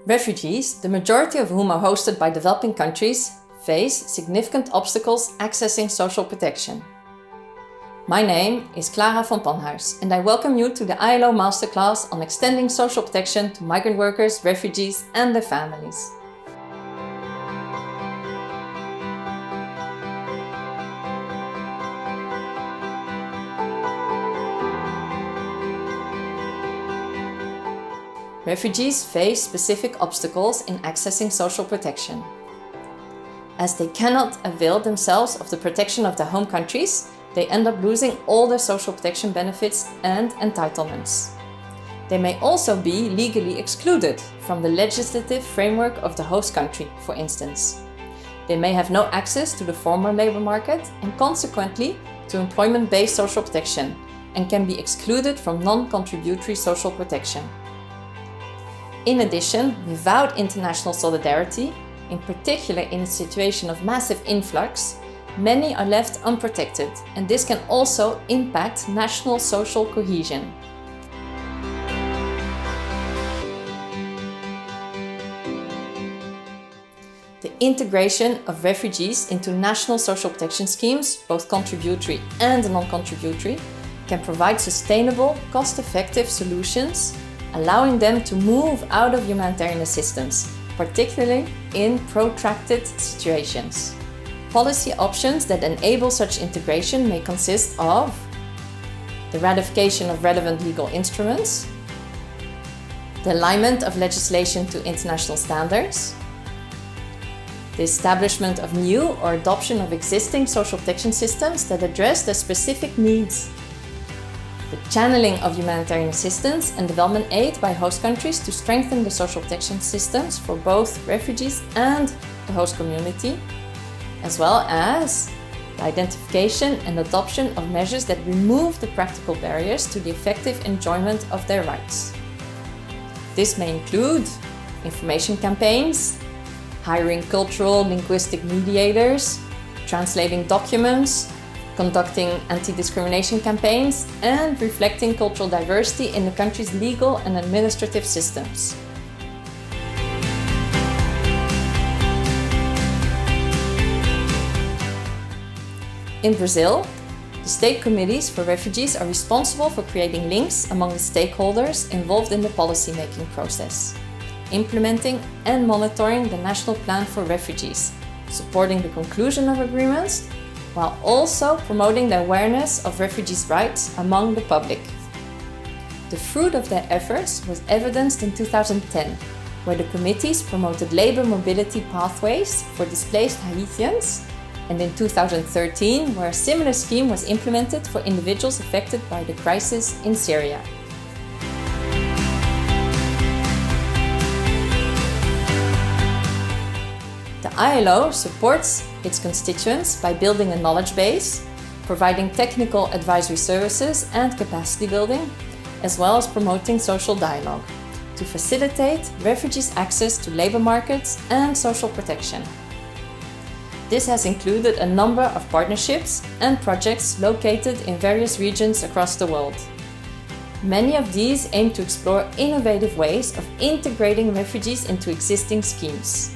Refugees, the majority of whom are hosted by developing countries, face significant obstacles accessing social protection. My name is Clara van Panhuis and I welcome you to the ILO Masterclass on extending social protection to migrant workers, refugees and their families. Refugees face specific obstacles in accessing social protection. As they cannot avail themselves of the protection of their home countries, they end up losing all their social protection benefits and entitlements. They may also be legally excluded from the legislative framework of the host country, for instance. They may have no access to the formal labour market and consequently to employment-based social protection and can be excluded from non-contributory social protection. In addition, without international solidarity, in particular in a situation of massive influx, many are left unprotected, and this can also impact national social cohesion. The integration of refugees into national social protection schemes, both contributory and non-contributory, can provide sustainable, cost-effective solutions, allowing them to move out of humanitarian assistance, particularly in protracted situations. Policy options that enable such integration may consist of the ratification of relevant legal instruments, the alignment of legislation to international standards, the establishment of new or adoption of existing social protection systems that address their specific needs, the channeling of humanitarian assistance and development aid by host countries to strengthen the social protection systems for both refugees and the host community, as well as the identification and adoption of measures that remove the practical barriers to the effective enjoyment of their rights. This may include information campaigns, hiring cultural linguistic mediators, translating documents, conducting anti-discrimination campaigns, and reflecting cultural diversity in the country's legal and administrative systems. In Brazil, the state committees for refugees are responsible for creating links among the stakeholders involved in the policy-making process, implementing and monitoring the National Plan for Refugees, supporting the conclusion of agreements, while also promoting the awareness of refugees' rights among the public. The fruit of their efforts was evidenced in 2010, where the committees promoted labour mobility pathways for displaced Haitians, and in 2013, where a similar scheme was implemented for individuals affected by the crisis in Syria. The ILO supports its constituents by building a knowledge base, providing technical advisory services and capacity building, as well as promoting social dialogue to facilitate refugees' access to labour markets and social protection. This has included a number of partnerships and projects located in various regions across the world. Many of these aim to explore innovative ways of integrating refugees into existing schemes.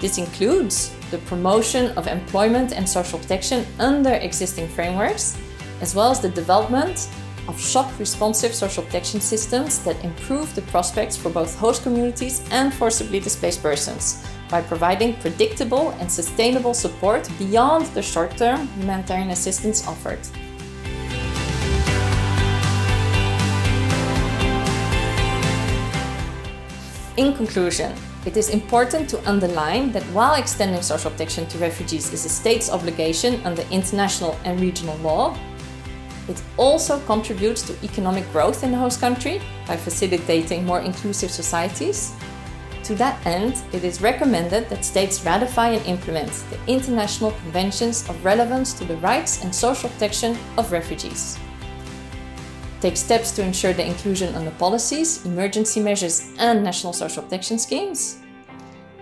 This includes the promotion of employment and social protection under existing frameworks, as well as the development of shock-responsive social protection systems that improve the prospects for both host communities and forcibly displaced persons, by providing predictable and sustainable support beyond the short-term humanitarian assistance offered. In conclusion, it is important to underline that while extending social protection to refugees is a state's obligation under international and regional law, it also contributes to economic growth in the host country by facilitating more inclusive societies. To that end, it is recommended that states ratify and implement the international conventions of relevance to the rights and social protection of refugees, take steps to ensure the inclusion under policies, emergency measures and national social protection schemes,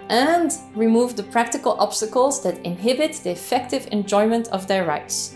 and remove the practical obstacles that inhibit the effective enjoyment of their rights,